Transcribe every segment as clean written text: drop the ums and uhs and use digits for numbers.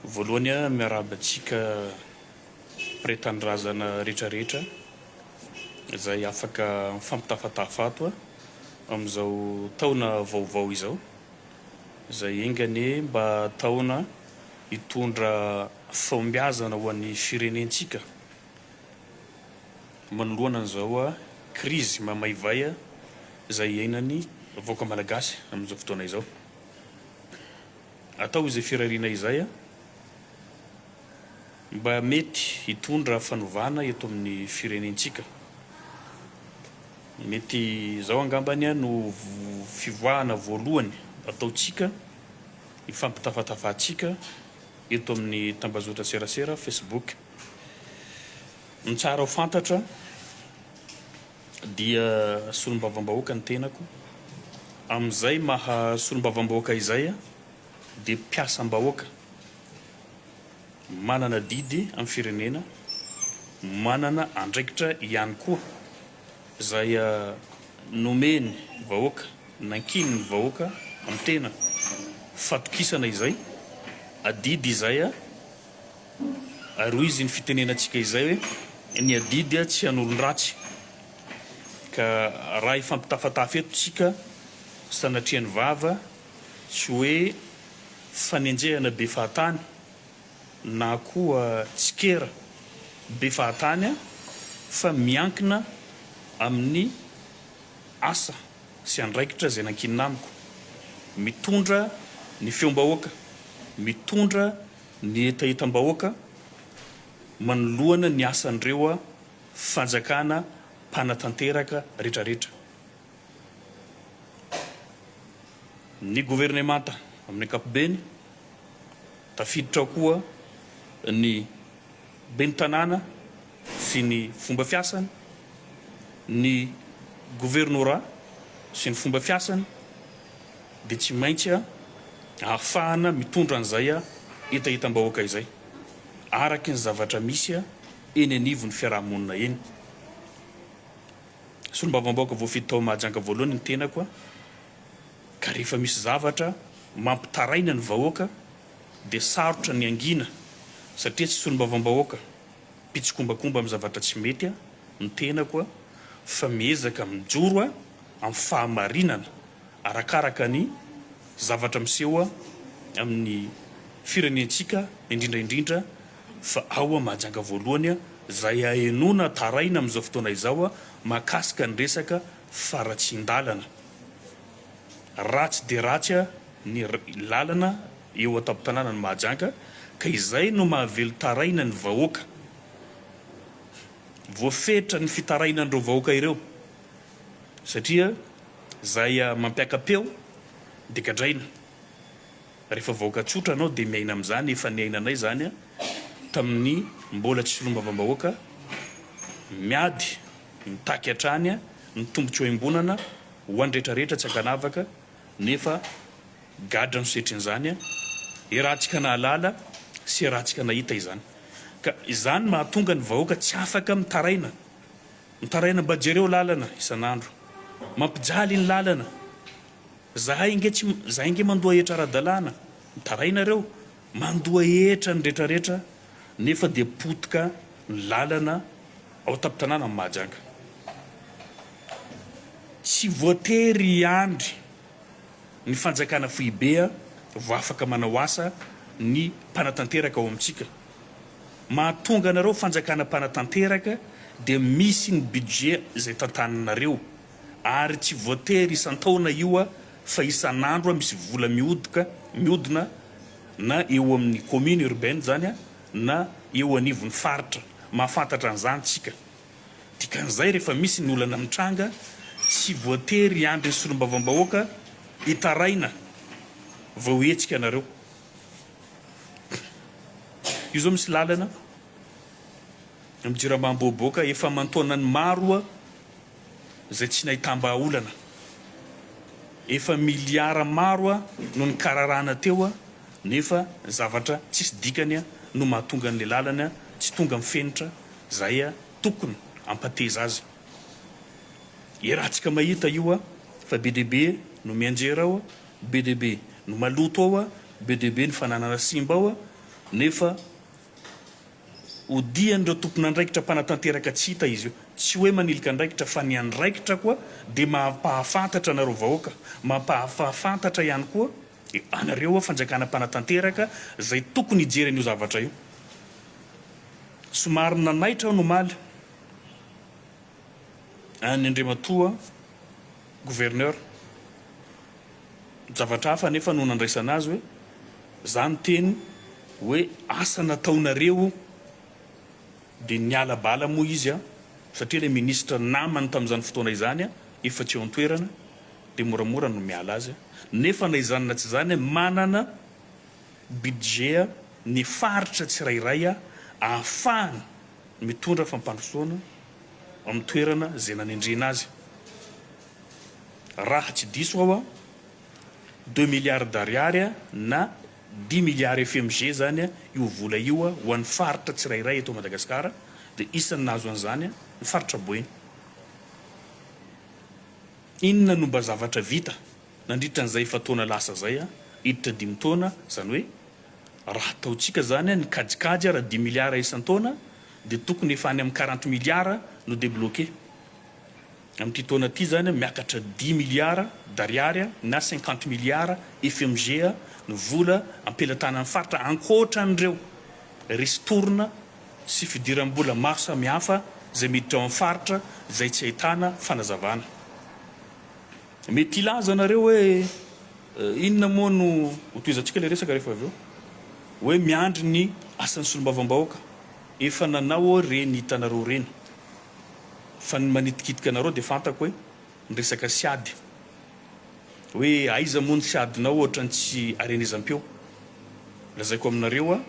Voalohany miarahaba antsika mpiray-tanindrazana rehetrarehetra izay afaka mifampitafatafato amin'izao taona vaovao izao. Izay engany mba taona hitondra fahombiazana ho an'ny firenentsika. Manoloana an'izao krizy mamaivay izay iainany vahoaka malagasy amin'izao fotoana izao. Atao izay firariana izay mba mety hitondra fanovana eto amin'ny firenentsika. Mety izao angambany no fivoahana voalohany ataontsika hifampitafatafatsika eto amin'ny tambazotra serasera Facebook. Ny tsara ho fantatra dia solombavambahoaka ny tenako. Amin'izay maha solombavambahoaka izay dia mpiasam-bahoaka manana didy amin'ny firenena, manana andraikitra ihany koa izay nomeny vahoaka, nankiny vahoaka amin'ny tena fatokisana izay, adidy izay aroy izy ny fitenenantsika izay hoe ny adidy tsy an'olon-dratsy. Ka raha hifampitafatafy eto tsika sanatrian'ny vava, tsy hoe fanenjehana be fahatany na koa tsikera be fahatany fa miankina amin'ny asa sy andraikitra izay nankinina amiko, mitondra ny feom-bahoaka, mitondra ny etaetam-bahoaka manoloana ny asan'ireo fanjakana mpanatanteraka rehetrarehetra. Ny gouvernemanta amin'ny ankapobeny tafiditra koa ny ben'ny tanàna sy ny fomba fiasany, ny gouvernorat sy ny fomba fiasany, dia tsy maintsy ahafahana mitondra an'izay etaetam-bahoaka izay araka ny zavatra misy eny anivon'ny fiarahamonina eny. Solombavambahoaka voafidy tao mahajanga voalohany ny tenako ka rehefa misy zavatra mampitaraina ny vahoaka dia sarotra ny angina, satria tsy solombavambahoaka mpitsokombakomba amin'ny zavatra tsy mety ny tenako fa miezaka mijoro amin'ny fahamarinana arakaraka ny zavatra miseho amin'ny firenentsika indrindraindrindra. Fa ao mahajanga voalohany izay ahenoana taraina amin'izao fotoana izao mahakasika ny resaka faratsin-dalana. Ratsy dia ratsy ny lalana eo an-tampon-tanàna ny mahajanga, ka izay no mahavelo taraina ny vahoaka. Voafetra ny fitarainan'ireo vahoaka ireo satria izay mampiaka-peo dia gadraina. Rehefa vahoaka tsotra anao dia miaina amin'izany. Efa niainanay izany tamin'ny mbola tsy solombavambahoaka, miady mitaky hatrany ny tombontsy ohaim-bonana ho an'ny rehetrarehetra tsy ankanavaka, nefa gadra ny setrin'izany iarahantsika nahalala sy iarahantsika nahita izany. Ka izany mahatonga ny vahoaka tsy afaka mitaraina mba jereo lalana isan'andro, mampijaly ny lalana. Zahay inge mandoa hetra ara-dalàna, mitaraina ireo mandoa hetra ny rehetrarehetra, nefa dia potika ny lalana ao an-tampon-tanàna amin'ny mahajanga. Tsy voatery andry ny fanjakana foibe vao afaka manao asa ny mpanatanteraka ao amintsika. Mahatonga anareo fanjakana mpanatanteraka dia misy ny budget izay tantananareo, ary tsy voatery isan-taona io fa isan'andro misy vola mihodina na eo amin'ny commune urbaine zany na eo anivon'ny faritra. Mahafantatra an'izany tsika. Dikan'izay rehefa misy ny olana mitranga, tsy voatery andry ny solombavambahoaka hitaraina vao hetsika anareo. Io zao misy lalana amin'ny Jirambamboaboaka efa mantaonany maro izay tsy nahitamba-olana. Efa miliara maro no ny kararana teo, nefa zavatra tsisy dikany no mahatonga an'ilay lalana tsy tonga mifenitra izay tokony ampateza azy. Iarahantsika mahita io fa be dia be no mianjera ao, be dia be no maloto ao, be dia be ny fananana simba ao, nefa odian'ireo tompon'andraikitra mpanatanteraka tsy hita izy io, tsy hoe manilika andraikitra fa ny andraikitra koa dia mampahafantatra anareo vahoaka, mampahafantatra ihany koa anareo fanjakana mpanatanteraka zay tokony hijeren'io zavatra io. Somary nanaitra aho nomaly any Andriamatoa gouverneur zavatra hafa nefa no nandraisana azy hoe zany teny hoe asa nataonareo dia niala bala moa izy a, satria ilay ministra namany tamin'izany fotoana izany a efa tsy eo an-toerana dia moramora no miala azy, nefa na izany na tsy izany manana budget ny faritra tsirairay a ahafahany mitondra fampandrosoana amin'ny toerana zay nanendrena azy. Raha tsy diso aho a 2 milliards d'ariary na 10 milliards FMG zany a io vola io a ho an'ny faritra tsirairay eto Madagasikara, dia isan'ny nahazo an'izany ny faritra Boeny. Inona no mba zavatra vita nandritra n'izay fataona lasa zay a iditra 5 taona, zany hoe raha ataontsika zany ny kajikajy raha 10 milliards isan-taona dia tokony efa any amin'ny 40 milliards no débloqué. Amin'ity taona ity zany miakatra 10 milliards d'ariary na 50 milliards FMG ny vola ampelantanan'ny faritra ankoatran'ireo ristourna sy fidiram-bola maro samihafa zay miditra ao amin'ny faritra zay tsy ahitana fanazavana. Mety ilaza nareo hoe inona moa no hotoizantsika ilay resaka rehefa avy eo hoe miandry ny asan'ny solombavambahoaka, efa nanao reny hitanareo reny, fa ny manitikitika anareo dia fantako hoe ny resaka siady hoe aiza moa ny siadinao ohatra ny tsy arenezam-peo. Lazaiko aminareo a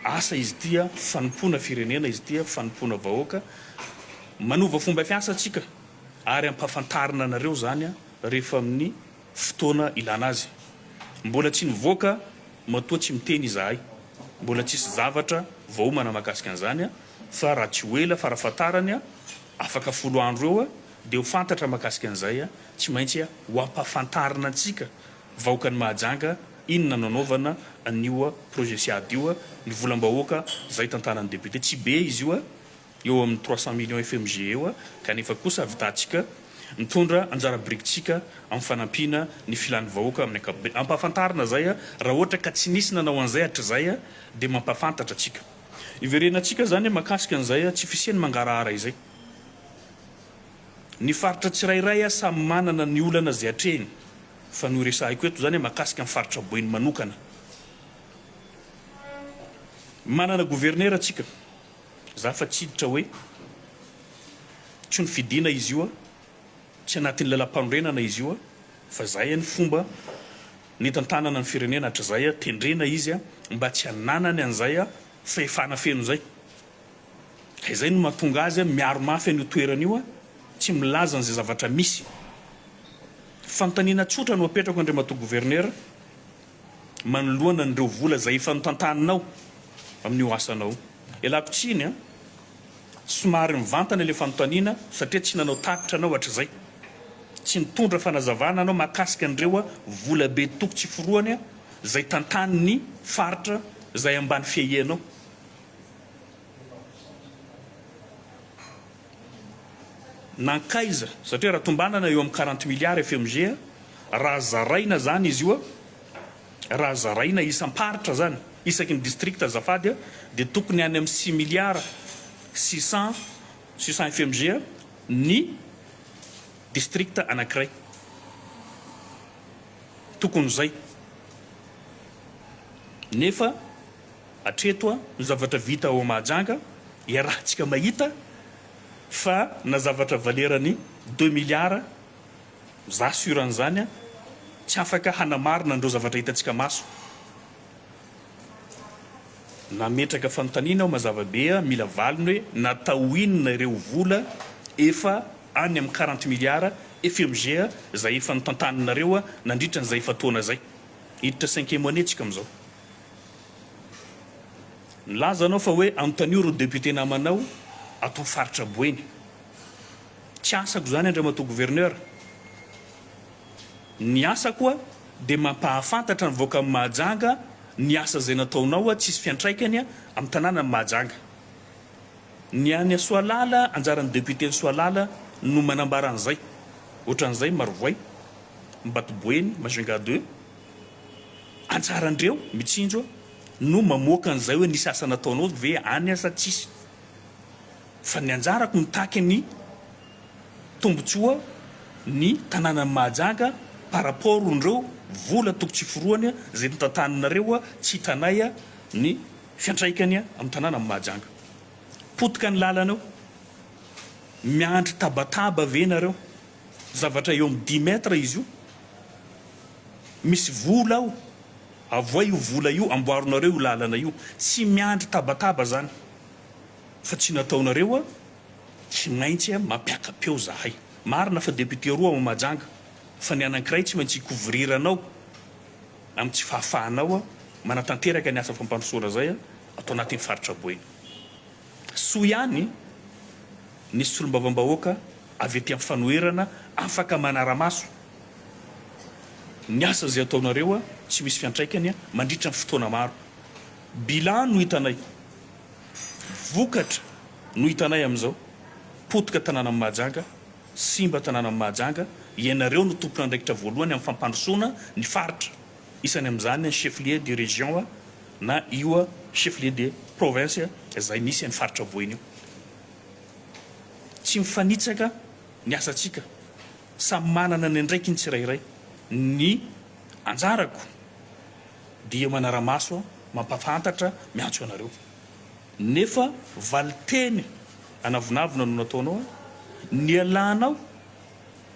asa izy tia fanompoana firenena, izy tia fanompoana vahoaka, manova fomba fiasa atsika ary ampahafantarina anareo zany a rehefa amin'ny fotoana ilana azy. Mbola tsy nivoaka matoa tsy miteny izahay, mbola tsisy zavatra vahoamana mahakasika an'izany a, fa raha tsy ho ela farafatarany a afaka 10 andro eo a dia ho fantatra mahakasika an'izay a, tsy maintsy a ho ampahafantarina antsika vahoaka ny Mahajanga inona nanaovana an'io projet siady io a, ny volam-bahoaka zay tantanan'ny député. Tsy be izy io a, eo amin'ny 300 millions FMG eo a, kanefa kosa avitantsika mitondra anjara birikitsika amin'ny fanampiana ny filan'ny vahoaka amin'ny ankapobeny. Ampahafantarina zay a, raha ohatra ka tsy nisy nanao an'izay hatr'izay a dia mampahafantatra atsika. Iverenantsika zany mahakasika an'izay a tsy fisiany mangarahara izay. Ny faritra tsirairay a samy manana ny olana zay hatrehiny, fa no resahiko eto zany mahakasika ny faritra Boeny manokana. Manana gouverneur atsika, za fa tsiditra hoe tsy ny fidina izy io a, tsy anatin'ny lalam-panorenana izy io a, fa zay ny fomba ny tantanana ny firenena hatr'izay a tendrena izy a mba tsy hananany an'izay a fahefana feno zay. Izay no mahatonga azy a miaro mafy an'io toerana io a, tsy milaza an'izay zavatra misy. Fanontaniana tsotra no apetrako Andriamatoa gouverneur manoloana an'ireo vola zay efa notantaninao amin'io asanao. Ialako tsiny a, somary mivantana ilay fanontaniana satria tsy nanao takitra anao hatr'izay. Tsy nitondra fanazavana anao mahakasika an'ireo a vola be toko tsy foroany a zay tantanin'ny faritra zay ambany fiahianao. Nankaiza satria raha tombanana eo amin'ny 40 milliards FMG raha zaraina zany izy io a, raha zaraina isam-paritra zany isaky ny district azafady a, dia tokony any amin'ny 6 milliards 600 FMG ny district anankiray, tokony zay. Nefa hatreto a ny zavatra vita ao Mahajanga iarahantsika mahita fa na zavatra valerany 2 milliards za suran'izany a tsy afaka hanamarina andreo zavatra hitantsika maso. Nametraka fanontaniana ao mazavabe a mila valiny hoe natao inona ireo vola efa any amin'ny 40 milliards FMG a zay efa notantaninareo a nandritra n'izay fataona zay. Hiditra 5e année tsika amin'izao. Nilaza anao fa hoe anontanio ro député namanao atao faritra Boeny. Tsy asako zany Andriamatoa gouverneur. Ny asako a dia mampahafantatra ny vahoaka amin'ny Mahajanga ny asa zay nataonao tsisy fiantraikany amin'ny tanàna Mahajanga. Ny any Soalala, anjaran'ny député ny Soalala no manambara an'izay. Ohatran'izay Marovoay, Mbatoboeny, Majunga 2, anjarandreo mitsinjo no mamoaka an'izay hoe nisy asa nataonao ve any asa tsisy. Fa ny anjarako mitaky ny tombotsoa ny tanàna Mahajanga par rapport ndreo vola tokotry foroany zay notantaninareo tsy hitanay ny fiantraikany amin'ny tanàna Mahajanga. Potika ny lalanao, miandry tabataba ve nareo, zavatra eo amin'ny 10 metra izy io, misy vola ao, avoa io vola io amboarinareo io lalana io, sy miandry tabataba zany. Fa tsy nataonareo tsy maintsy mampiaka-peo zahay. Marina fa député roa ao Mahajanga, fa ny anankiray tsy maintsy couvriranao amin'ny tsy fahafahanao manatanteraka ny asa fampandrosoana zay atao anatin'ny faritra Boeny. Soa ihany nisy solombavam-bahoaka avy ety amin'ny fanoherana afaka manara-maso. Ny asa zay ataonareo tsy misy fiantraikany mandritra ny fotoana maro. Bilan no hitanay, vokatra no hitanay amin'izao. Potika tanàna Mahajanga, simba tanàna Mahajanga, ianareo no tompona andraikitra voalohany amin'ny fampandrosoana ny faritra. Isany amin'izany ny chef-lieu de région na io chef-lieu de province izay misy ny faritra Boeny io. Tsy mifanitsaka ny asantsika, samy manana ny andraikiny tsirairay. Ny anjarako dia manara-maso mampafantatra miantso anareo. Nefa valiteny anavonavona no nataonao, ny alanao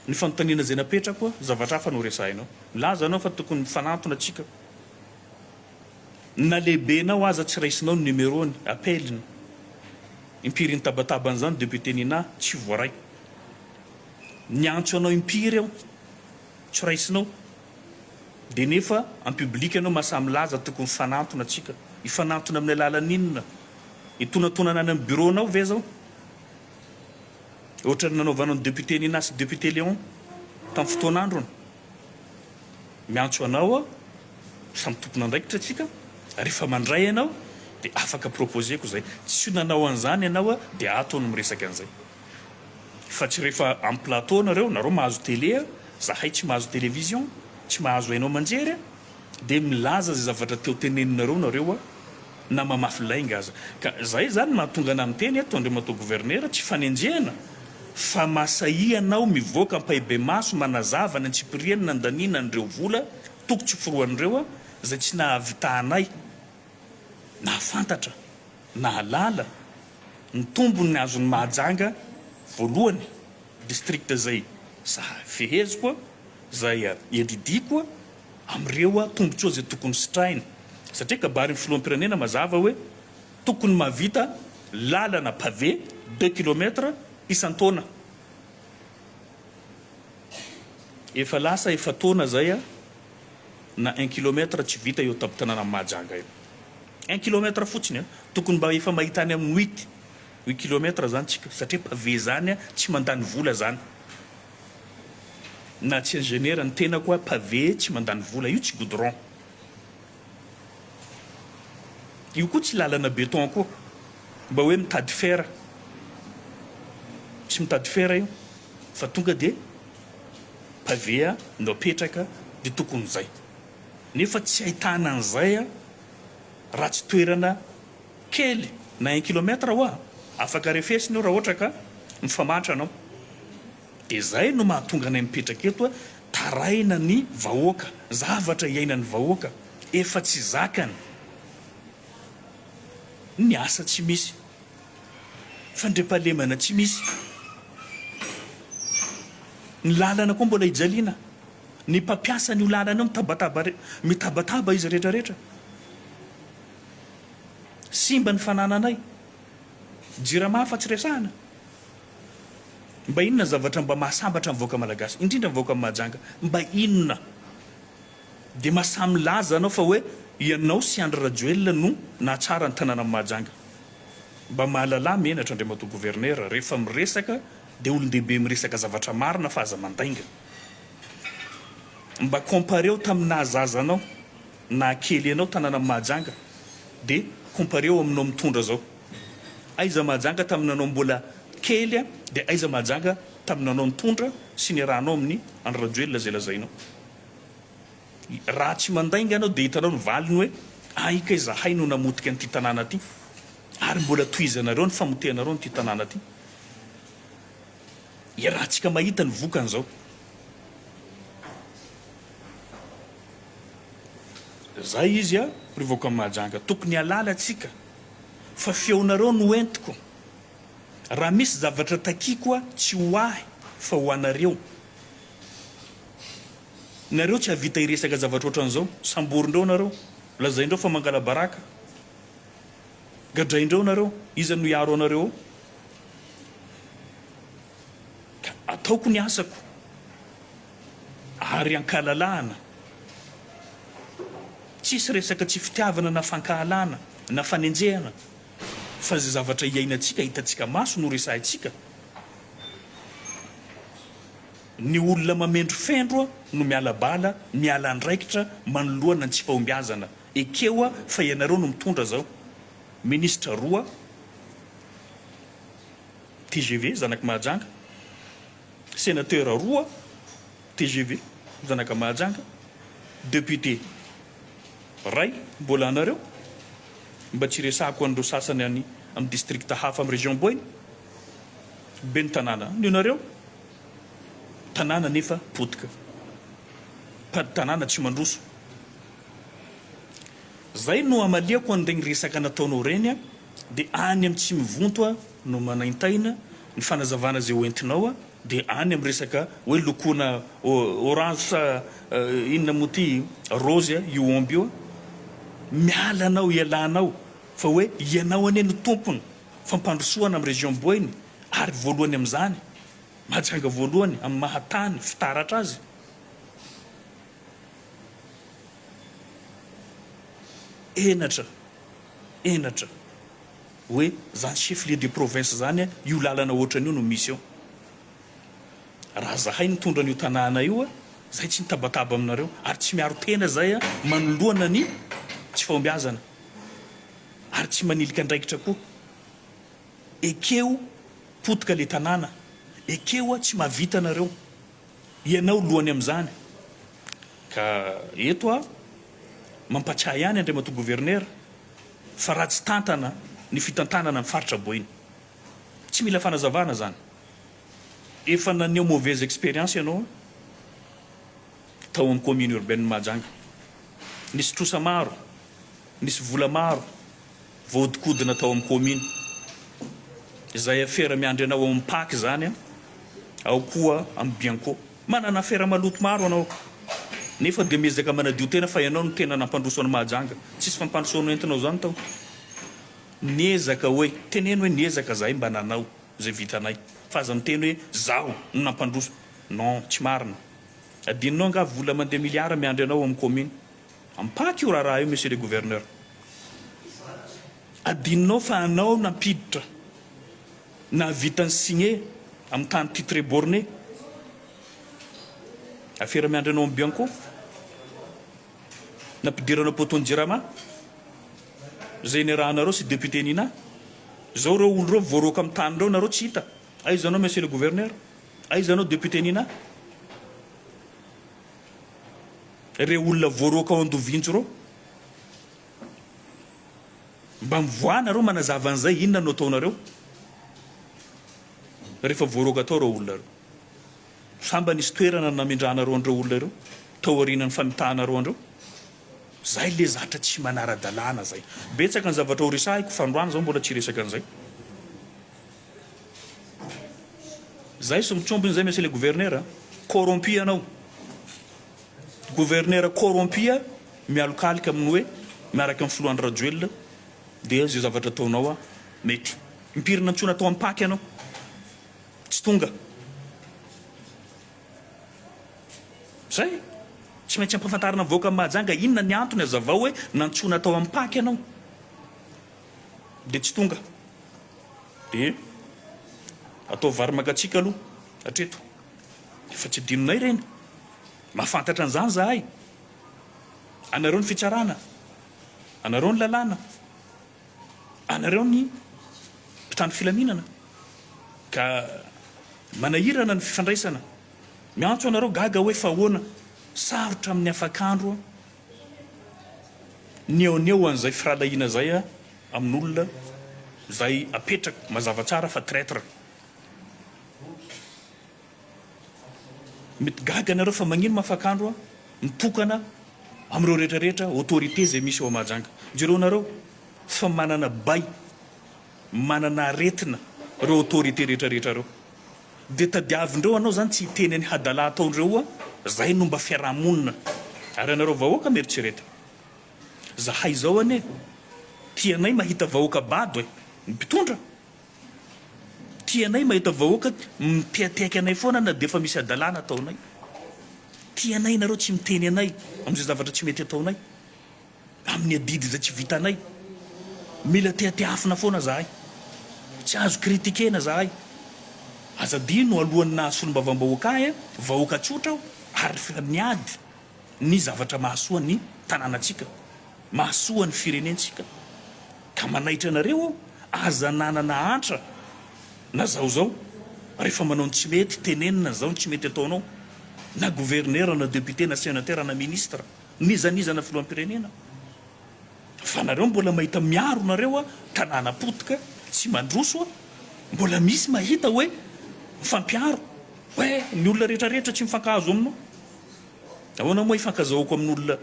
ny fanontaniana zay napetrako zavatra hafa no resahinao. Laza anao fa tokony mifanantona atsika. Na lehibenao aza tsy raisinao ny numéro-ny appeliny. Impiry ny tabataban'izany député Nina tsy voaray. Niantso anao impiry ao, tsy raisinao. Dia nefa en public anao mahasamy laza tokony mifanantona atsika. Ifanantona amin'ny alalan'inona? Itonatonana any amin'ny bureau-nao ve zao? Ohatra ny nanaovanao ny député Nina sy député Léon tamin'ny fotoan'androny. Miantso anao samy tompona andraikitra atsika. Rehefa mandray ianao dia afaka proposeko zay. Tsy nanao an'izany ianao dia ato no miresaka an'izay. Fa tsy rehefa amin'ny plateau nareo mahazo télé, zahay tsy mahazo télévision, tsy mahazo hainao manjery, dia milaza zay zavatra teo teneninareo nareo na mamafy lainga aza. Ka zay zany mahatonga ana miteny eto Andriamatoa gouverneur tsy fanenjehana fa masahi anao mivoaka ampahebe maso manazava ny antsipiriany nandaniana andreo vola tokotry foroan'ireo zay tsy nahavitahanay nahafantatra nahalala ny tombony azony Mahajanga voalohany district zay feheziko zay edidiko amreo tombotsoa zay tokony sitrahina. Satria kabary ny filoham-pirenena mazava hoe tokony mavita lalana pavé 2 km isan-taona. Efa lasa efa taona zay na 1 km tsy vita eo tapitanana Mahajanga io. 1 km fotsiny tokony mba efa mahitany amin'ny 8 km zany tsika satria pavé zany tsy mandany vola zany. Na tsy ingénieur ny tena koa pavé tsy mandany vola, io tsy goudron. Io koa tsy lalana béton koa mba hoe mitady fer. Tsy mitady fer io fa tonga dia pavé no apetraka dia tokony zay. Nefa tsy ahitana an'izay raha tsy toerana kely na 1 km hoa afaka refesiny io raha ohatra ka mifamatra anao. Dia zay no mahatonga anay mipetraka eto taraina ny vahoaka, zavatra iainan'ny vahoaka efa tsy zakany. Ny asa tsy misy, fandriampahalemana tsy misy, ny lalana koa mbola hijaliana, ny mpampiasa ny lalana mitabataba izy rehetrarehetra. Simba ny fanananay, jirama fa tsy resahana. Mba inona zavatra mba mahasambatra amin'ny vahoaka malagasy, indrindra vahoaka Mahajanga, mba inona? Dia mahasamy laza anao fa hoe ianao sy Andry Rajoelina no nahatsara ny tanàna Mahajanga. Mba mahalala menatra Andriamatoa gouverneur rehefa miresaka dia olon-dehibe miresaka zavatra marina fa aza mandainga. Mba compareo tamin'ny nahazazanao na kely ianao tanàna Mahajanga dia compareo aminao mitondra zao. Aiza Mahajanga taminanao mbola kely dia aiza Mahajanga taminanao mitondra sy ny rahanao amin'ny Andradjoelina zay lazainao. Raha tsy mandainga ianao dia hitanao ny valiny hoe ika izahay no namotika an'ity tanàna ty ary mbola tohizanareo ny famotehanareo n'ity tanàna ty. Raha tsika mahita ny vokan'izao. Zay izy rivoaka Mahajanga tokony halala atsika fa feonareo no entiko. Raha misy zavatra takiko tsy ho ahy fa ho anareo. Nareo tsy havita iresaka zavatra ohatran'izao. Samborindreo nareo, lazaindreo fa mangala baraka. Gadraindreo nareo, iza no hiaro anareo. Ka ataoko ny asako ary ankalalahana. Tsisy resaka tsy fitiavana na fankahalana na fanenjehana fa zay zavatra iainantsika hitantsika maso no resahintsika. Ny olona mamendro fendro no miala bala, miala andraikitra manoloana ny tsy fahombiazana. Ekeo fa ianareo no mitondra zao. Ministra roa TGV zanaka Mahajanga, sénateur roa TGV zanaka Mahajanga, député ray mbola anareo. Mba tsy resahako andreo sasany any amin'ny district hafa amin'ny région Boyne. Ben tanàna ny nareo. Tanàna nefa potika. Tanàna tsy mandroso. Zay no amaliako an'ireny resaka nataonao reny dia any amin'ny tsy mivonto no manaintaina ny fanazavana zay hoentinao dia any amin'ny resaka hoe lokoana orange sa inona moa ty rose io omby io. Miala anao ialanao fa hoe ianao ane no tompony fampandrosoana amin'ny région Boyne ary voalohany amin'izany Mahajanga voalohany amin'ny mahatany fitaratra azy. Enatra hoe zany chef-lieu de province zany io lalana ohatran'io no misy eo. Raha zahay nitondra an'io tanàna io zay tsy nitabataba aminareo ary tsy miaro tena zay manoloana ny tsy fahombiazana ary tsy manilika andraikitra koa. Ekeo potika le tanàna. Ekeo tsy mahavita anareo. Ianao lohany amin'izany. Ka eto mampatsiahy ihany Andriamatoa gouverneur fa raha tsy tantana ny fitantanana amin'ny faritra Boyne. Tsy mila fanazavana zany. Efa naneo mauvaise expérience ianao tao amin'ny commune urbaine Mahajanga. Nisy trosa maro, nisy vola maro voahodikodina tao amin'ny commune. Izay affaire miandry anao amin'ny Pâques zany ao koa amin'ny Bianco. Manana affaire maloto maro anao. Nefa dia miezaka manadio tena fa ianao no tena nampandroso any Mahajanga. Tsisy fampandrosoana entinao zany tao. Niezaka hoe teneno hoe niezaka zahay mba nanao zay vitanay. Fa aza miteny hoe zaho no nampandroso. Non, tsy marina. Adinonao anga vola mandeha miliara miandry anao amin'ny commune. Amin'ny Pâques io raha io monsieur le gouverneur. Adinonao fa anao nampiditra na vitany signé amin'ny tany titre borné. Affaire miandry anao amin'ny Bianco. Nampidiranao poton jirama. Zay ny raha nareo sy député nina. Zao reo olo reo voaroaka amin'ny tany reo nareo tsy hita. Aizanao monsieur le gouverneur. Aizanao député nina. Reo olona voaroaka ao Andovinjo reo. Mba mivoana reo manazava an'izay inona no ataonareo. Rehefa voaroaka tao reo olona reo. Samba nisy toerana namindrahanareo andreo olona reo. Tao aorianan'ny famitahanareo andreo. Zay le zatra tsy manara-dalàna zay. Betsaka ny zavatra ho resahiko fa androany zao mbola tsy resaka an'izay. Zay sy mitsombiny zay monsieur le gouverneur. Corrompu anao. Gouverneur corrompu mialokalika amin'ny hoe miaraka amin'ny filohan'ny Andradjoelina dia zay zavatra ataonao mety. Impirina antsona atao amin'ny Pâques anao. Tsy tonga. Zay tsy maintsy ampafantarina voaka Mahajanga inona ny antony azavao hoe nantsona atao amin'ny Pâques ianao dia tsy tonga. Dia atao vary makatsika aloha hatreto. Efa tsy adinonay reny. Mahafantatra an'izany zahay. anareo ny fitsarana, anareo ny lalàna, anareo ny mpitandro filaminana, ka manahirana ny fifandraisana. Miantso anareo gaga hoe fahoana, sarotra amin'ny afakandro ny eo ny eo an'izay firalahiana zay amin'olona zay apetraka mazava tsara fa traître. Mety gaga anareo fa magnino mafakandro mitokana amin'ireo rehetrarehetra autorité zay misy eo Mahajanga. Jereo nareo fa manana bay, manana aretina reo autorité rehetrarehetra reo. Dia tadiavindreo anao zany tsy hiteny any hadalà ataondreo zay nomba fiarahamonina. Ary anareo vahoaka mieritsereta, zahay zao ane tianay mahita vahoaka bado ny mpitondra, tianay mahita vahoaka miteateaka anay foana na dia efa misy hadalàna ataonay. Tianay nareo tsy miteny anay amin'izay zavatra tsy mety ataonay, amin'ny adidy zay tsy vitanay. Mila teateafina foana zahay, tsy azo kritikena zahay. Azadino alohan'ny nahasoa ny vavam-bahoaka ahy vahoaka tsotra aho, ary fa niady ny zavatra mahasoa ny tanànatsika, mahasoa ny firenentsika. Ka manaitra anareo aza nanana antra na zao rehefa manao ny tsy mety tenenina zao ny tsy mety ataonao, na gouverneur na député na sénateur na ministre, nizanizana filoham-pirenena. Fa nareo mbola mahita miaro nareo tanàna potika tsy mandroso, mbola misy mahita hoe mifampiaro hoe ny olona rehetrarehetra tsy mifankahazo aminao. Ahoana moa ifankazahoako amin'olona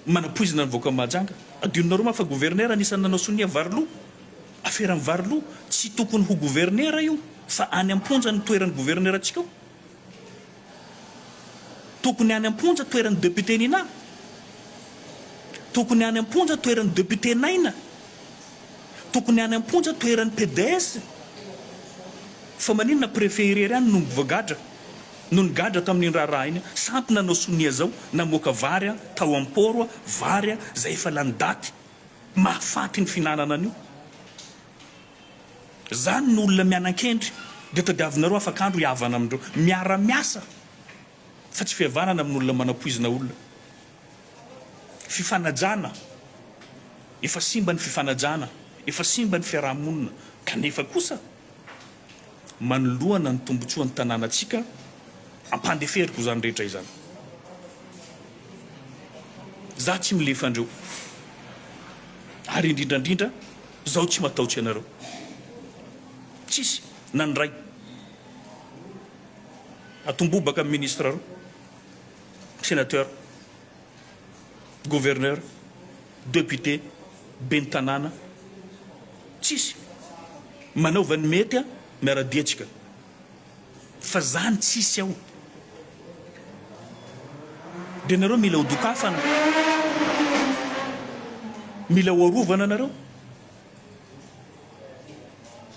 manapoizina ny voaka Mahajanga? Adionareo ma fa gouverneur anisany nanao sonia varilo, aferan'ny varilo tsy tokony ho gouverneur io fa any amponja ny toeran'ny gouverneur atsika. Tokony any amponja toeran'ny député nina, tokony any amponja toeran'ny député naina, tokony any amponja toeran'ny PDS. Fa maninona préfet irery any no voagadra, no nigadra tamin'ny raharaha iny, sampy nanao sonia zao, namoaka vary tao amporo vary zay efa lany daty, mahafaty ny finanana an'io. Zany ny olona mianan-kendry, dia tadiavinareo afakandro hiavana amindreo, miara-miasa fa tsy fihavanana amin'olona manapoizina olona. Fifanajana, efa simba ny fifanajana, efa simba ny fiarahamonina, kanefa kosa manoloana ny tombotsoan'ny tanànatsika ampandeferiko zany rehetra izany. Za tsy milefa andreo, ary indrindrandrindra zaho tsy matahotsy anareo, tsisy na ny ray. Atombobaka amin'ny ministre reo, sénateur, gouverneur, député, ben'ny tanàna, tsisy manaova ny mety miara-diatsika. Fa zany tsisy ao. Dia nareo mila hodokafana, mila hoarovana nareo.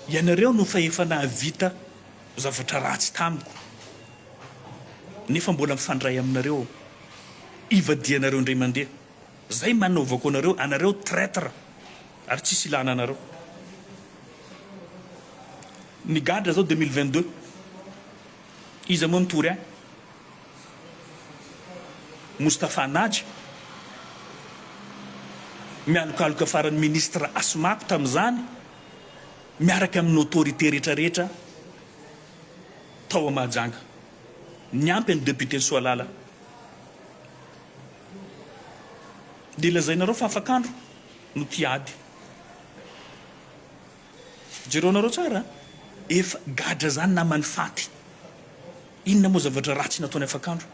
Ianareo no fa efa nahavita zavatra ratsy tamiko, nefa mbola mifandray aminareo, ivadianareo indray mandeha. Zay manaovako anareo, anareo traître, ary tsisy ilana anareo. Ny gadra zao 2022, iza moa nitory any? Moustapha Nadji mialokaloka faran'ny ministre Asmako tamin'izany, miaraka amin'ny autorité rehetrarehetra tao a Mahajanga, niampy ny député Soalala. Dia lazainareo fa afakandro no tiady. Jereo nareo tsara, efa gadra zany namany faty. Inona moa zavatra ratsy nataony afakandro?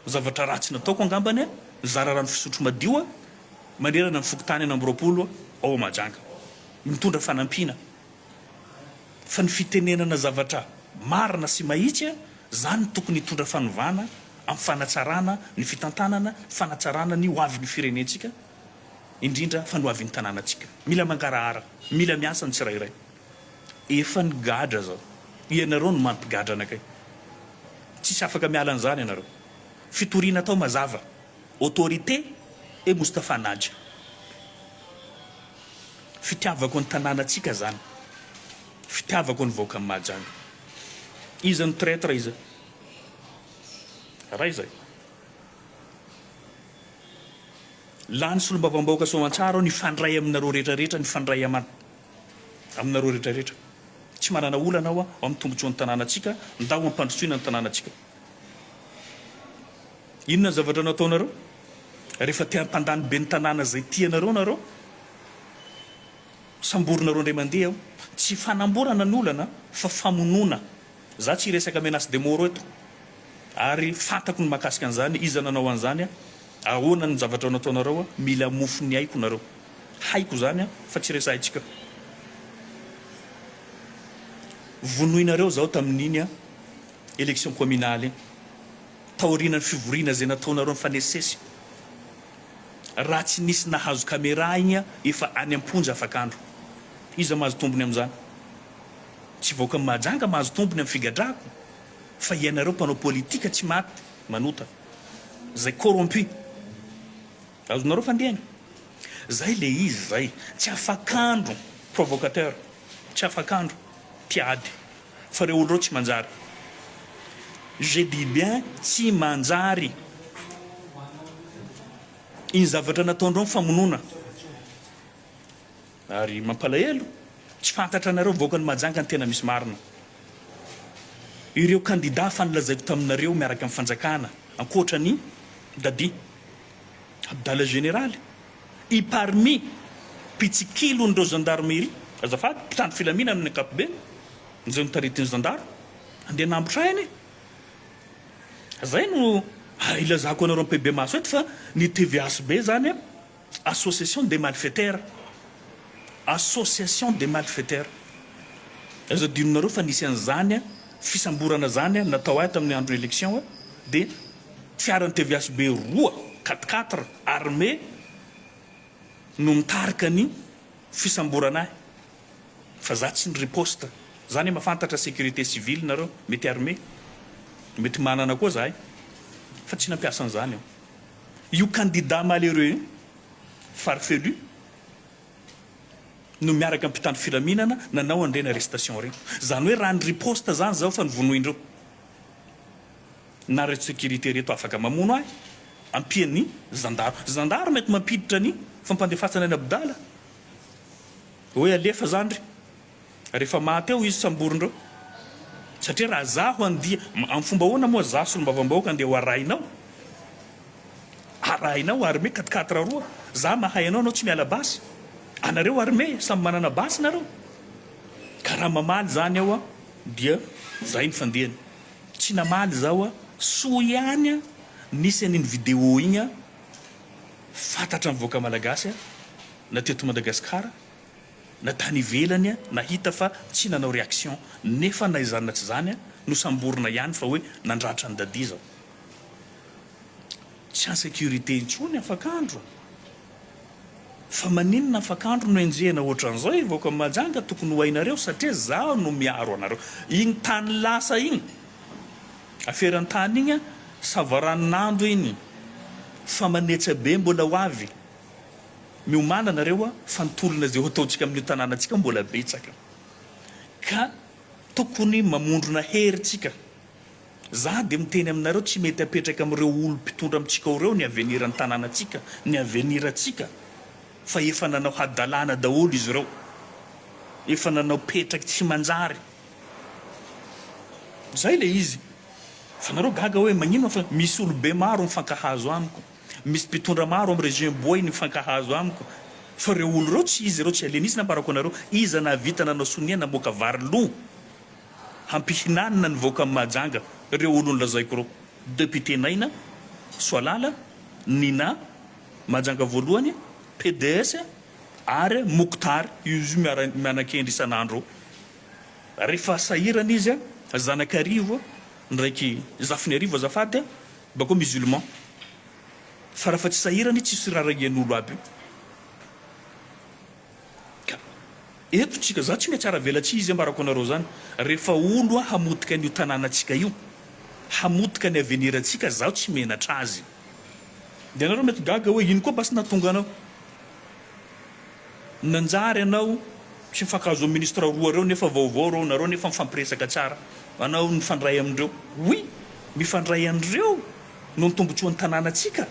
Zavatra ratsy nataoko angambany zara rano fisotro madio manerana ny fokotany any amby 20 ao Mahajanga, mitondra fanampiana. Fa ny fitenenana zavatra marina sy mahitsy zany tokony hitondra fanovana amin'ny fanatsarana ny fitantanana, fanatsarana ny hoavin'ny firenentsika, indrindra fanoavin'ny tanànatsika. Mila mankarahara, mila miasa ny tsirairay. Efa ny gadra zao, ianareo no mampigadra anakay, tsisy afaka miala an'izany ianareo. Fitoriana tao mazava, autorité e Moustapha Nadji. Fitiavako ny tanànatsika zany, fitiavako ny vahoaka amin'ny Mahajanga. Iza ny traître iza? Raha izay. lany solombavambaoka soamantsara ny fandray aminareo rehetrarehetra ny fandray aminareo rehetrarehetra tsy manana olana aho amin'ny tombotsoa ny tanànatsika ndao ampandrosoina ny tanànatsika inona ny zavatra nataonareo rehefa te-hampandany be ny tanàna zay tianareo nareo samborinareo ndray mandeha aho tsy fanamborana ny olana fa famonoana za tsy resaka menace de mort eto ary fantako ny mahakasika an'izany iza nanao an'izany ahoana ny zavatra nataonareo mila mofo ny haiko nareo haiko zany fa tsy resahintsika vonoinareo zao tamin'iny élection communale taoriana ny fivoriana zay nataonareo mifanesesy raha tsy nisy nahazo caméra igny efa any amponja afakandro iza mahazo tombony amin'izany tsy voaka mahajanga mahazo tombony amin'ny figadrako fa ianareo mpanao politika tsy maty manota zay corrompu azonareo fandehany zay le izy zay tsy afakandro provocateur tsy afakandro tiady fa reo olo reo tsy manjary je dis bien tsy manjary iny zavatra nataondreo famonona ary mampalahelo tsy fantatra anareo voaka ny majanga ny tena misy marina ireo candidat fanolazaiko taminareo miaraka amin'ny fanjakana ankoatra ny dadi abdala général i parmi pitsikilon'ireo gendarmerie azafady mpitandro filaminana amin'ny ankapobeny nizay nitaritiny zandaro andeha nambotrainy zay no ilazako anareo PB maso eto fa ny TVHB zany association des malfaiteurs association des malfaiteurs azo dinonareo fa nisy an'izany fisamborana zany natao ahy tamin'ny andro élection dia fiaran'ny TVHB roa 4 armée no mitarika ny fisamborana ahy fa za tsy ny riposte zany mahafantatra sécurité civile nareo mety armée mety manana koa zahay fa tsy nampiasa an'izany io candidat malheureux farfelu no miaraka mpitandro filaminana nanao andrena arrestation regny zany hoe raha ny riposte zany zao fa nivonoindreo na reto sécurité reto afaka mamono ahy ampiany zandaro mety mampiditra ny fampandefatsana ny abdala hoe alefa zany rehefa maty eo izy samborindreo satria raha zaho andia amin'ny fomba hoana moa za solombavambaoka andeha ho arahinao armée 4 roa za mahay anao tsy miala basy anareo armée samy manana basy nareo ka raha mamaly zany aho dia zay ny fandehany tsy namaly zao soa ihany nisy an'iny vidéo igny fantatra mivoaka malagasy na teto Madagasikara na tany ivelany nahita fa tsy nanao réaction nefa na izany tsy zany no samborina ihany fa hoe nandratra ny dadi zao tsy en sécurité intsony afakandro fa maninona afakandro no enjehana ohatran'izao ivoaka majanga tokony ho hainareo satria zaho no miaro anareo igny tany lasa igny aferany tany igny savaranandro iny fa manetsa be mbola ho avy miomana nareo fa nitolona zay ataontsika amin'ny tanànatsika mbola betsaka ka tokony mamondrona heritsika za dia miteny aminareo tsy mety apetraka amin'ireo olo mpitondra amintsika reo ny avenir ny tanànatsika ny avenir atsika fa efa nanao hadalana daholo izy ireo efa nanao petraky tsy manjary zay le izy fa nareo gaga hoe magnino fa misy olo be maro mifankahazo amiko misy mpitondra maro amin'ny région boy mifankahazo amiko fa reo olo reo tsy izy reo tsy alenisy namparako anareo iza na vita nanao sonia namoaka vary lo hampihinanina ny voaka amin'ny majanga reo olo nolazaiko reo député naina soalala nina majanga voalohany PDS ary Mouktar izy mianakendry isan'andro rehefa sahirana izy zanakarivo ndraiky zafiny arivo azafady bako musulman fa raha fa tsy sahirany tsy siraragian'olo aby eto tsika za tsy mihatsara velatsy izy ambarako anareo zany rehefa olo hamotika an'io tanànatsika io hamotika ny avenir atsika zaho tsy menatra azy dia anareo mety gaga hoe ino koa basy nahatonga anao nanjary anao tsy mifankazo ministre roa reo nefa vaovao reo nareo nefa mifampiresaka tsara anao mifandray amindreo oui mifandray andreo no ny tombotsoan'ny tanànatsika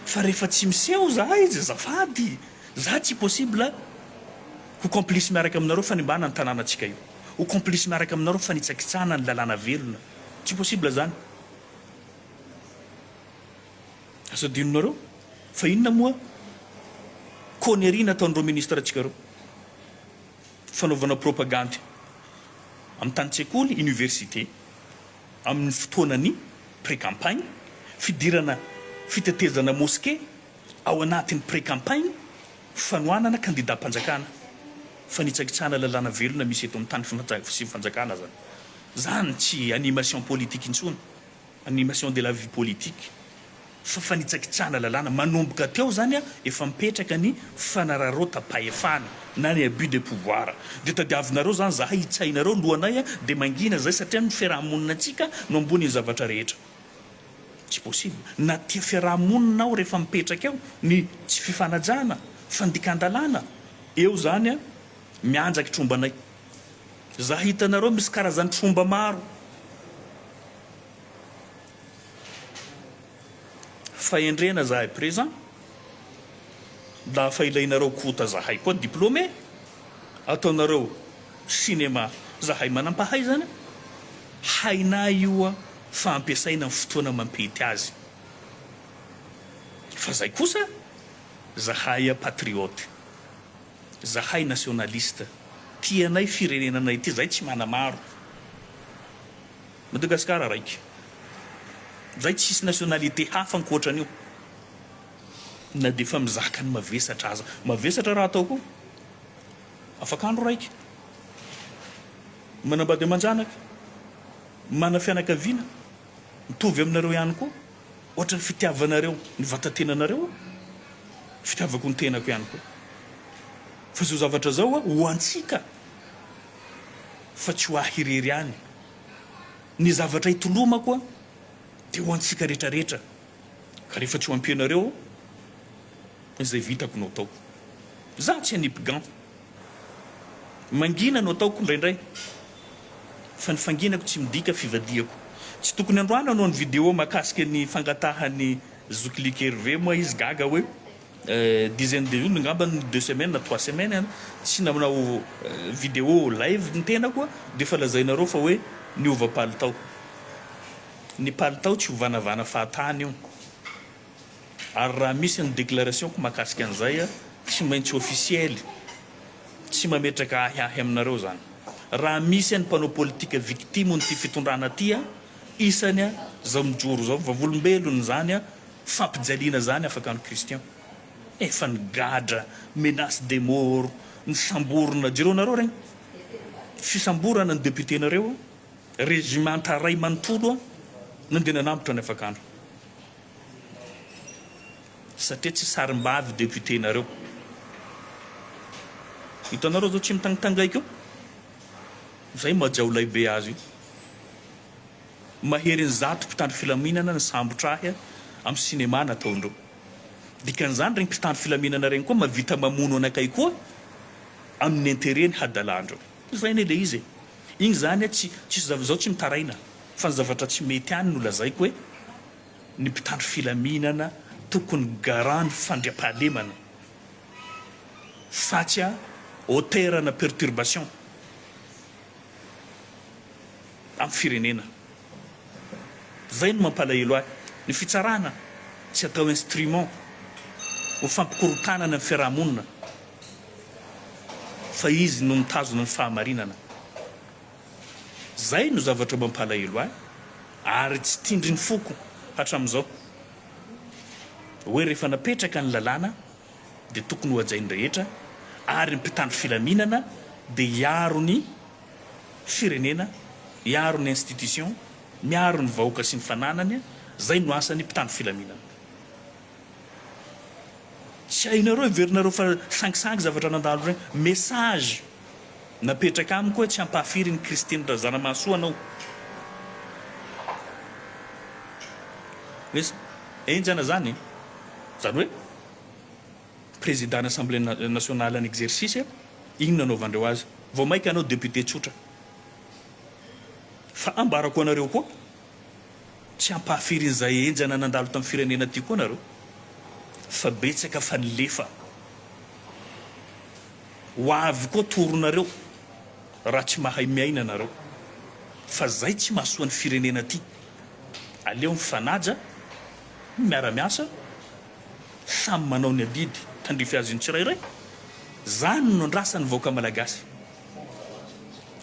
fa rehefa tsy miseho zahay izy zafady za tsy possible ho complice miaraka aminareo fanimbana ny tanànatsika io, ho complice miaraka aminareo fanitsakitsana ny lalàna velona, tsy possible zany. Asadinonareo fa inona moa connerie nataon'ireo ministre atsika reo, fanaovana propagande amin'ny tany-tsekoly université amin'ny fotoanany pré-campagne, fidirana fitetezana mosquée ao anatin'ny pré-campagne, fanoanana candidat-mpanjakana, fanitsakitsana lalàna velona misy eto amin'ny tany sy fanjakana zany. Zany tsy animation politique intsony, animation de la vie politique, fa fanitsakitsana lalàna manomboka teo zany a efa mipetraka ny fanararota-pahefana na ny abus de pouvoir. De tadiavinareo zany zahay hitsainareo lohanay a de mangina zay satria ny fiarahamonina antsika no ambony ny zavatra rehetra. Tsy possible. Na tia fiarahamonina ao rehefa mipetraka eo ny tsy fifanajana, fandikan-dalàna, eo zany a mianjaky trombanay. Za hitanareo misy karazany tromba maro. Fahendrena zahay présent, lafa ilainareo kota zahay koa diplômé, ataonareo cinéma zahay manam-pahaizana, hainay io a fa ampiasaina amin'ny fotoana mampety azy. Fa zay kosa zahay a patriote, zahay nationaliste, tianay firenenanay ty, zay tsy manamaro. Madagasikara raiky, zay tsisy nationalité hafa ankoatran'io. Na de fa mizaka ny mavesatra aza, mavesatra raha ataoko afakandro raiky, manambady aman-janaka, mana fianakaviana, mitovy aminareo ihany koa, ohatra ny fitiavanareo ny vatantenanareo, fitiavako ny tenako ihany koa. Fa zao zavatra zao a ho antsika fa tsy ho ahirery ihany. Ny zavatra hitolomako a dia ho antsika rehetrarehetra, ka rehefa tsy ho ampianareo izay vitako no ataoko. Za tsy hanipigan, mangina no ataoko indraindray, fa ny fanginako tsy midika fivadiako. Tsy tokony androana anao ny vidéo mahakasika ny fangatahan'ny Zouklik Hervé moa izy gaga hoe dizaine de jours ngamba 2 semaines na 3 semaines tsy namanao vidéo live ny tenako dia fa lazainareo fa hoe niova palitao. Ny palitao tsy hovanavana fahatany io, ary raha misy ny déclarationko mahakasika an'izay a tsy maintsy officiel, tsy mametraka ahiahy aminareo zany. Raha misy ny mpanao politika victime nyty fitondrana ty a isany a zao mijoro zao vavolombelony zany a fampijaliana zany afaka ny Christian. Efa ny gadra, menace de mort, ny samborona jereo nareo regny, fisamborana ny député-nareo, régimenta ray manontolo a nandeha nanambotra ny afakandro. Satria tsy sarim-bavy député-nareo. Hitanareo zao tsy mitangitangaiky io, zay majao lehibe azy io. Mahery ny zato mpitandro filaminana ny sambotra ahy amin'ny cinéma nataondreo. Dikan'izany regny mpitandro filaminana regny koa mavita mamono anakay koa amin'ny intérêt ny hadalandreo. Zay ny le izy. Igny zany a tsy zao tsy mitaraina, fa ny zavatra tsy mety any no lazaiko hoe ny mpitandro filaminana tokony garant ny fandriam-pahalemana, fa tsy a auteur na perturbation amin'ny firenena. Zay no mampalahelo ahy. Ny fitsarana tsy atao instrument ho fampikorotanana ny fiarahamonina, fa izy no mitazona ny fahamarinana. Zay no zavatra mampalahelo ahy, ary tsy tindry ny foko hatramin'izao hoe rehefa napetraka ny lalàna dia tokony ho hajainy rehetra, ary ny mpitandro filaminana dia hiaro ny firenena, hiaro ny institution, miaro ny vahoaka sy ny fananany. Zay no asan'ny mpitandro filaminana. Tsy hainareo iverinareo fa sangisangy zavatra nandalo regny. Message napetraka amiko hoe tsy hampahafiry ny Christine Razanamahasoa anao. Misy enjana zany, zany hoe président l'Assemblée nationale en exercice, igny nanaovandreo azy. Vao maika anao député tsotra. Fa ambarako anareo koa tsy hampahafiry izay enjana nandalo tamin'ny firenena ty koa nareo. fa betsaka fa nilefa ho avy koa toronareo raha tsy mahay miaina anareo fa zay tsy mahasoa ny firenena ty aleo mifanaja miara-miasa samy manao ny adidy tandrify azy ny tsirairay zany no andrasany vahoaka malagasy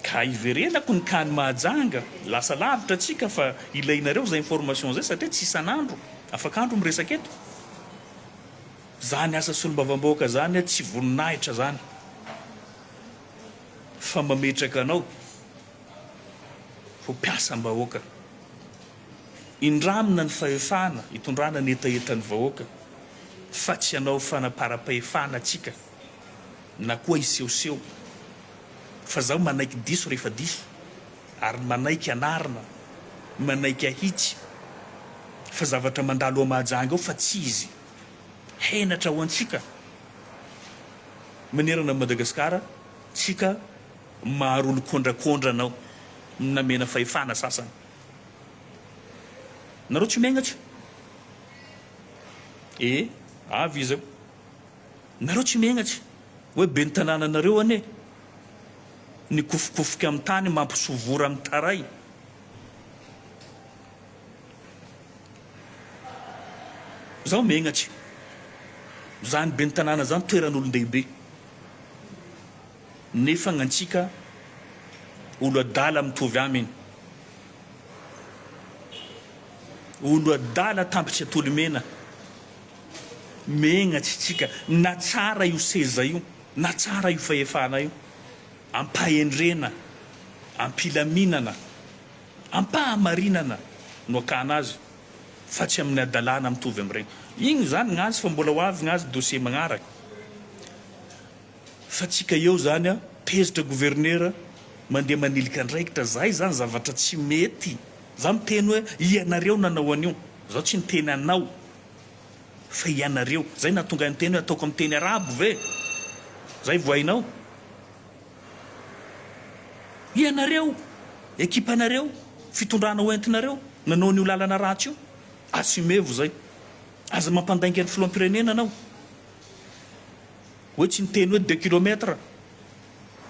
ka iverenako ny kany mahajanga lasa lavitra atsika fa ilainareo zay information zay satria tsy isan'andro afaka andro miresaka eto zany asa solombavam-bahoaka zany tsy voninahitra zany fa mametraka anao ho mpiasam-bahoaka indramina ny fahefana hitondrana ny etaetan'ny vahoaka fa tsy anao fanapara-pahefana atsika na koa isehoseho fa zaho manaiky diso rehefa diso ary manaiky anarina manaiky ahitsy fa zavatra mandalo amahajanga ao fa tsy izy henatra ho antsika manerana Madagasikara tsika maro olo kondrakondranao namena fahefana sasany nareo tsy miainatra avy izao nareo tsy miainatra hoe be ny tanànanareo ane ny kofokofika amin'ny tany mampisovora amin'ny taray zaho miainatra zany be ny tanàna zany toeran'olon-dehibe nefa gn'antsika olo adala mitovy aminy olo adala tampitsy atolomena megnatsy tsika na tsara io seza io na tsara io fahefana io ampahendrena ampilaminana ampahamarinana no akana azy fa tsy amin'ny adalana mitovy amin'ireny igny zany gnazy fa mbola ho avy gnazy dossier magnaraka fa tsika eo zany a tezitra gouverneur mandeha manilika andraikitra zay zany zavatra tsy mety za miteny hoe ianareo nanao an'io zao tsy niteny anao fa ianareo zay nahatonga ny teny hoe ataoko amin'ny teny arabo ve zay voainao ianareo ekipanareo fitondrana hoentinareo nanao n'io lalana ratsy io assumevo zay aza mampandainga ny filoam-pirenena anao hoe tsy niteny hoe 2 kilomètre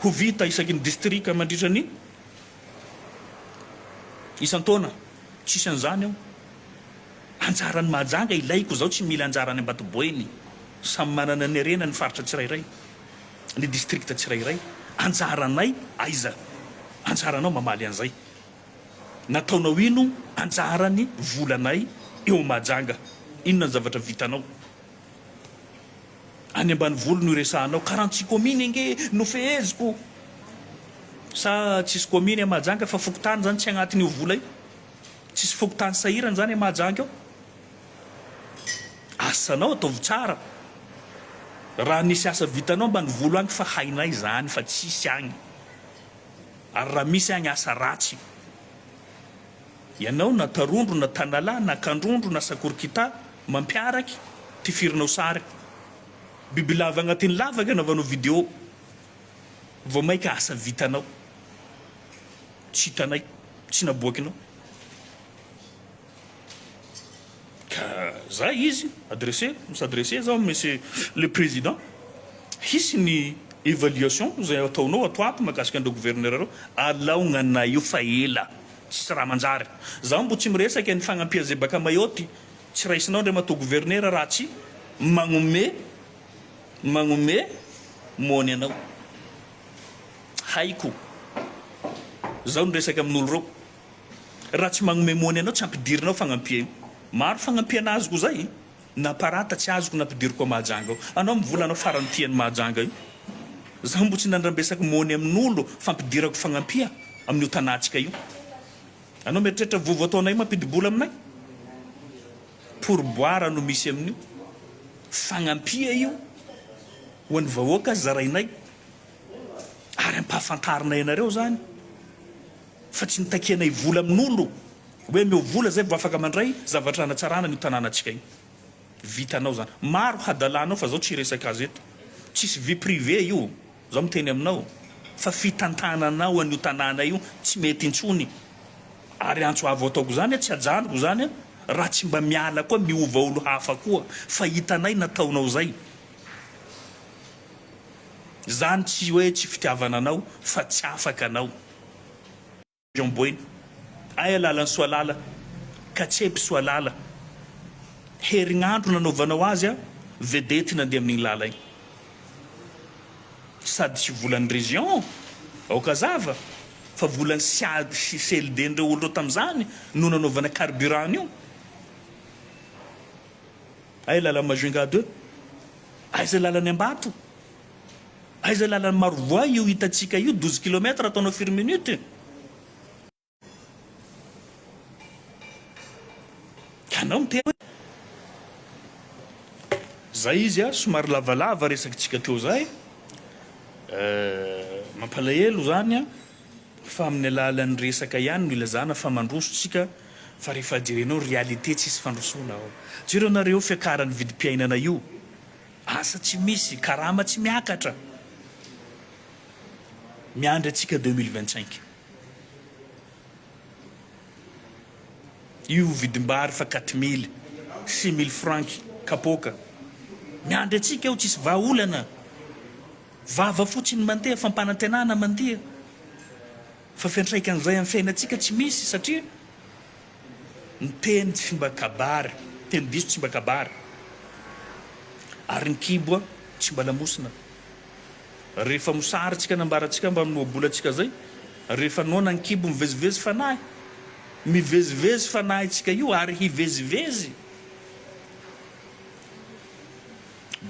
ho vita isaky ny district mandritra ny isan-taona tsisy an'izany ao anjarany mahajanga ilaiko zao tsy mila anjarany ambatoboeny samy manana ny arena ny faritra tsirairay ny district tsirairay anjaranay aiza anjaranao mamaly an'izay nataonao ino anjarany volanay eo mahajanga inona ny zavatra vitanao any ambany volo no iresahanao karantsy kominy nge no feheziko sa tsisy kominy mahajanga fa fokotany zany tsy agnatiny io vola io tsisy fokotany sahirany zany mahajanga ao asanao ataovy tsara raha nisy asa vitanao ambany volo agny fa hainay zany fa tsisy agny ary raha misy agny asa ratsy ianao na tarondro na tanala na kandrondro na sakorikita mampiaraky ty firinao sary bibilava agnatin'ny lavaka anaovanao vidéo vao maika asa vitanao tsy hitanay tsy naboakinao ka zay izy adressé misadressé zao monsieur le président hisy ny évaluation zay ataonao atoato makasika andreo gouverneur reo alao gnanay io fa ela tsisy raha manjary zaho mbo tsy miresaka ny fagnampia zay baka mayoty tsy raisinao ndray matao gouverneur raha tsy magnome mony anao haiko zaho niresaka amin'olo reo raha tsy magnome mony anao tsy ampidirinao fagnampia io maro fagnampia azoko zay na parata tsy azoko nampidiriko mahajanga ao anao mivolanao farany tiany mahajanga io zaho mbo tsy nandrambesaky mony amin'olo fampidirako fagnampia amin'io tanatsika io anao mieritreritra vovo ataonay mampidibola aminay pourboire no misy amin'io fagnampia io ho an'ny vahoaka zarainay ary ampahafantarinay anareo zany fa tsy nitakianay vola amin'olo hoe meo vola zay vo afaka mandray zavatra anatsarana ny tanànatsika io vitanao zany maro hadalanao fa zao tsy resaka azy eto tsisy vie privé io zao miteny aminao fa fitantananao an'io tanàna io tsy mety intsony ary antso avo ataoko zany tsy ajanoko zany raha tsy mba miala koa miova olo hafa koa fa hitanay nataonao zay zany tsy hoe tsy fitiavana anao fa tsy afaka anao jomboiny ay alala ny soalala ka tsepy soalala herignandro nanaovanao azy a vedety nandeha amin'igny lala igny sady tsy volan'ny région aoka zava fa volany siady CLD-ndreo olo tam'izany no nanaovana carburant io ay lala Majunga 2 ay zay lalany Ambato ay zay lalany Marovoa io hitatsika io 12 km ataonao firy minute kanao miteo zay izy a somary lavalava resakitsika teo zay mampalahelo zany a fa amin'ny alalan'ny resaka ihany no ilazana fa mandrosotsika fa rehefa jerenao réalité tsisy fandrosoana ao jerenareo fiakaran'ny vidim-piainana io asa tsy misy karama tsy miakatra miandry atsika 2025 io vidim-bary fa 4000 6000 francs kapoka miandry atsika eo tsisy vahaolana vava fotsiny mandeha fampanantenana mandeha fa fiantraikan'izay amin'ny fiainantsika tsy misy satria ny teny tsy mba kabary teny diso tsy mba kabary ary ny kiboa tsy mba lamosina rehefa mosaritsika nambarantsika mba minoabolatsika zay rehefa nona ny kibo mivezivezy fanahy mivezivezy fanahytsika io ary hivezivezy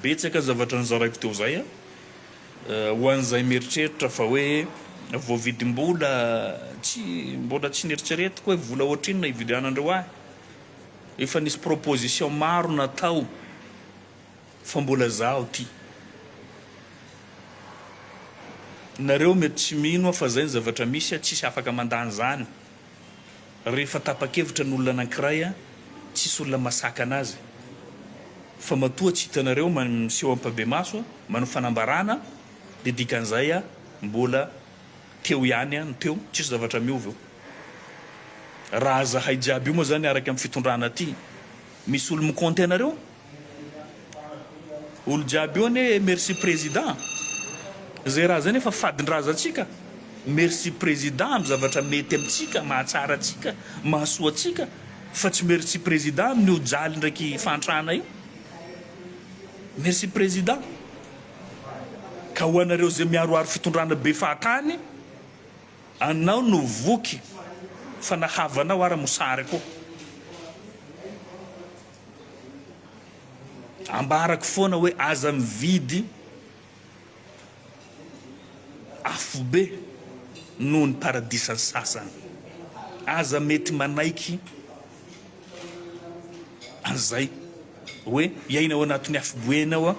betsaka zavatra nizaraiko teo zay a ho an'izay mieritreritra fa hoe voavidim-bola tsy mbola tsy nieritreretiko hoe vola ohatrinona ividianandreo ahy efa nisy proposition maro natao fa mbola zaho ty nareo mety tsy mino fa zay ny zavatra misy a tsisy afaka mandany zany rehefa tapa-kevitra n'olona anankiray a tsisy olona masaka anazy fa matoa tsy hitanareo miseho ampabe maso manao fanambarana dia dikan'izay a mbola teo ihany a no teo tsisy zavatra miova raha zahay jiaby io moa zany araka amin'ny fitondrana aty misy olo mikonty anareo olo jiaby io ane merci président zay raha zany efa fadin-drazantsika merci président amin'ny zavatra mety amintsika mahatsara atsika mahasoa atsika fa tsy merci président amin'io jaly ndraiky fantrana io merci président ka ho anareo zay miaroaro fitondrana be fahatany anao no voky fa nahavanao ara mosary koa ambarako foana hoe aza mividy afobe noho ny paradisany sasany aza mety manaiky an'izay hoe iainao anatin'ny afoboenao a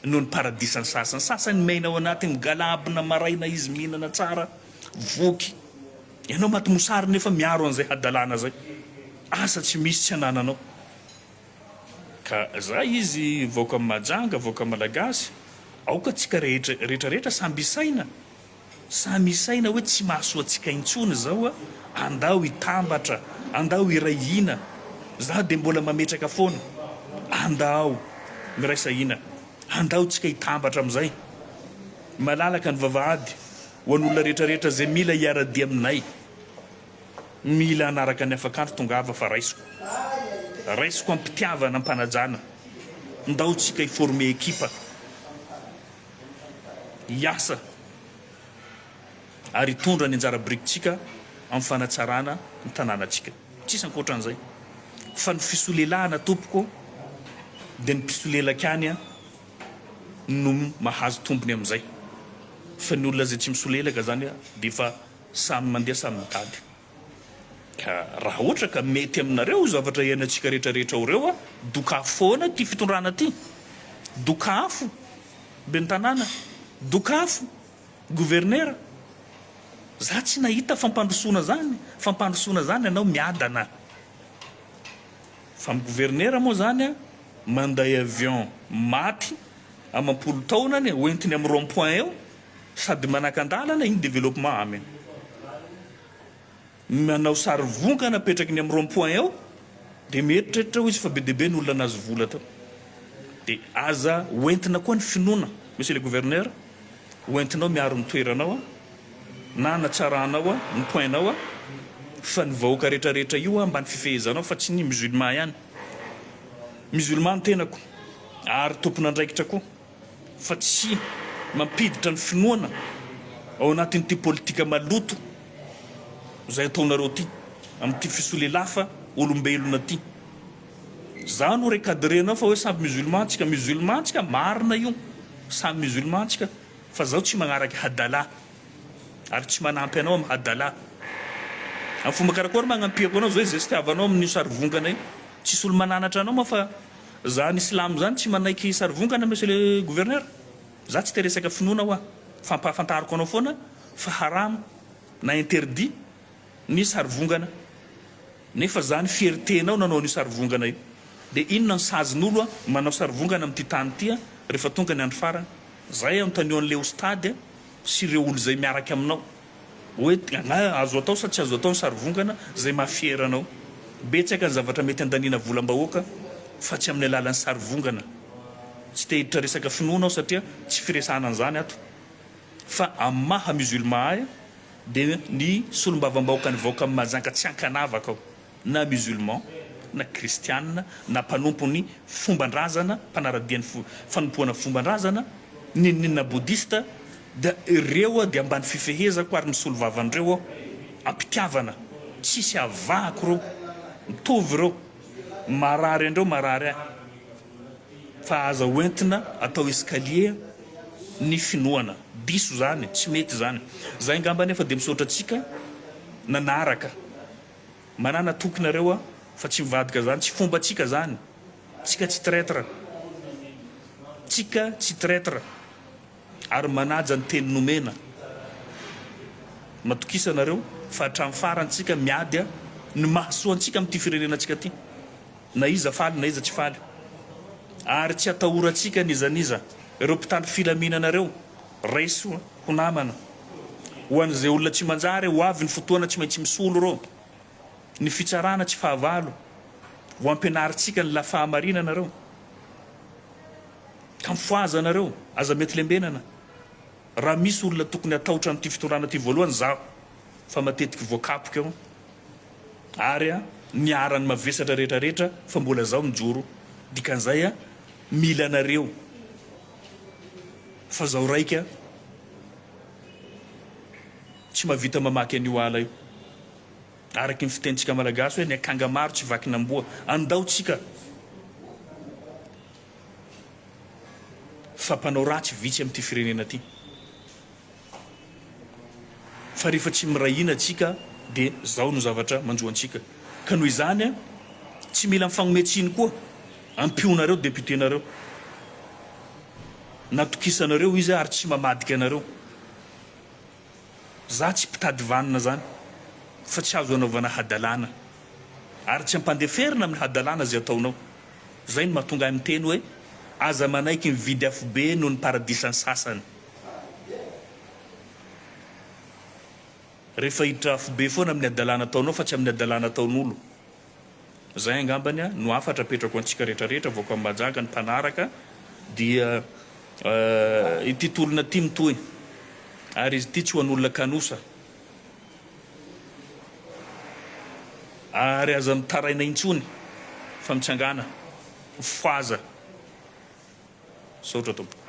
noho ny paradisany sasany sasany mainao anatiny migalabina maraina izy mihinana tsara voky ianao maty mosary nefa miaro an'izay hadalana zay asa tsy misy tsy anananao ka zay izy voaka Mahajanga voaka Malagasy aoka tsika rehetrarehetra samby isaina hoe tsy mahasoa atsika intsony zao a andao hitambatra andao hirahina za dia mbola mametraka foana andao miraisahina andao tsika hitambatra amin'izay malalaka ny vavahady ho an'olona rehetrarehetra zay mila hiara-dia aminay mila anaraka ny afakanto tongava fa raisiko ampitiavana ampanajana ndao tsika hiforme ekipa hiasa ary hitondra ny anjara brikitsika amin'ny fanatsarana ny tanànatsika tsisy ankoatran'izay fa ny fisolelahana tompoko dia ny mpisolelaka any a no mahazo tompony amin'izay fa ny olona zay tsy misolelaka zany a dia efa samy mandeha samy mitady ka raha ohatra ka mety aminareo zavatra iainantsika rehetrarehetra oreo a dokafo foana ty fitondrana ty dokafo be ny tanàna dokafo gouvernera za tsy nahita fampandrosoana zany anao miadana fa amin'ny gouvernera moa zany a manday avion maty amampolo taonany hoentiny amin'ny rond-point eo sady manakandalana iny développement aminy manao sary vongana apetraky ny amin'ny rond-point eo dia mieritreritra ho izy fa be diaibe ny olona anazy vola tao dia aza hoentina koa ny finoana monsieur le gouverneur hoentinao miaro ny toeranao a na natsaranao a ny pointinao a fa ny vahoaka rehetrarehetra io a mba ny fifehezanao fa tsy ny musulman ihany musulman ny tenako ary tompon'andraikitra koa fa tsy mampiditra ny finoana ao anatin'ity politika maloto izay ataonareo ty amin'ity fisolelafa olombelona ty za no recadrenao fa hoe samy musulman tsika marina io samy musulman tsika fa zaho tsy magnaraky hadala ary tsy manampy anao amin'ny hadala amin'ny fomba karakory magnampiako anao zao izy sy tiavanao amin'ny sarivongana io tsisy olo mananatra anao ma fa za ny silamo zany tsy manaiky sarivongana monsieur le gouverneur za tsy teresaka finoana hoa fampahafantariko anao foana fa haram na interdit ny sarivongana nefa za ny fiertenao nanao ny sarivongana io dia inona ny sazin'olo a manao sarivongana amin'ity tany ty a rehefa tonga ny andro farany zay anontaniao an'le ostady a sy ireo olo zay miaraka aminao hoe azo atao sa tsy azo atao ny sarivongana zay mafieranao betsaka ny zavatra mety andaniana volam-bahoaka fa tsy amin'ny alalan'ny sarivongana tsy te hiditra resaka finoanao satria tsy firesana an'izany ato fa amin'ny maha musulman aya dia ny solombavam-bahoaka ny vahoaka amin'ny majanga tsy ankanavaka ao na musulman na kristianina na mpanompo ny fomban-drazana mpanaradian'ny fanompoana fomban-drazana ninina bodista dia ireo a dia ambany fifehezako ary misolo vavan'ireo ao ampitiavana tsisy avahako reo mitovy ireo marary andreo marary ahy fa aza hoentina atao escalier ny finoana diso zany tsy mety zany zay ngamba nefa dia misaotra atsika nanaraka manana tokonareo a fa tsy mivadika zany tsy fomba tsika zany tsika tsy traître tsika tsy traître ary manaja ny teny nomena matokisanareo fa hatramin'ny farantsika miady a ny mahasoantsika amin'ity firenenantsika ty na iza faly na iza tsy faly ary tsy atahorantsika nizaniza ireo mpitandro filaminanareo raiso ho namana ho an'izay olona tsy manjary ho avy ny fotoana tsy maintsy misolo reo ny fitsarana tsy fahavalo ho ampianaritsika ny lafahamarinanareo ka mifoazanareo aza mety lembenana raha misy olona tokony atahotra n'ity fitorana ty voalohany zaho fa matetiky voakapoka eo ary a niarany mavesatra rehetrarehetra fa mbola zaho mijoro dikan'izay a mila anareo fa zaho raika tsy mahavita mamaky an'io ala io araky ny fitentsika malagasy hoe ny akanga maro tsy vakinamboa andaotsika fa mpanao ratsy vitsy amin'ity firenena ty fa rehefa tsy mirahina atsika dia zao no zavatra manjoantsika ka noho izany a tsy mila mifagnometsiny koa ampionareo députénareo natokisanareo izy ary tsy mamadika anareo za tsy mpitady vanina zany fa tsy azo anaovana hadalana ary tsy ampandeferina amin'ny hadalana zay ataonao zay no mahatonga amin'ny teny hoe aza manaiky mividy afobe noho ny paradisany sasany rehefa hiditra afobe foana amin'ny adalana ataonao fa tsy amin'ny adalana ataon'olo zay angambany a no afatra petrako antsika rehetrarehetra voaka amin'ny majanga ny mpanaraka dia ity tolona ty mitoy ary izy ty tsy ho an'olona kanosa ary aza mitaraina intsony fa mitsangana mifoaza saotra tompo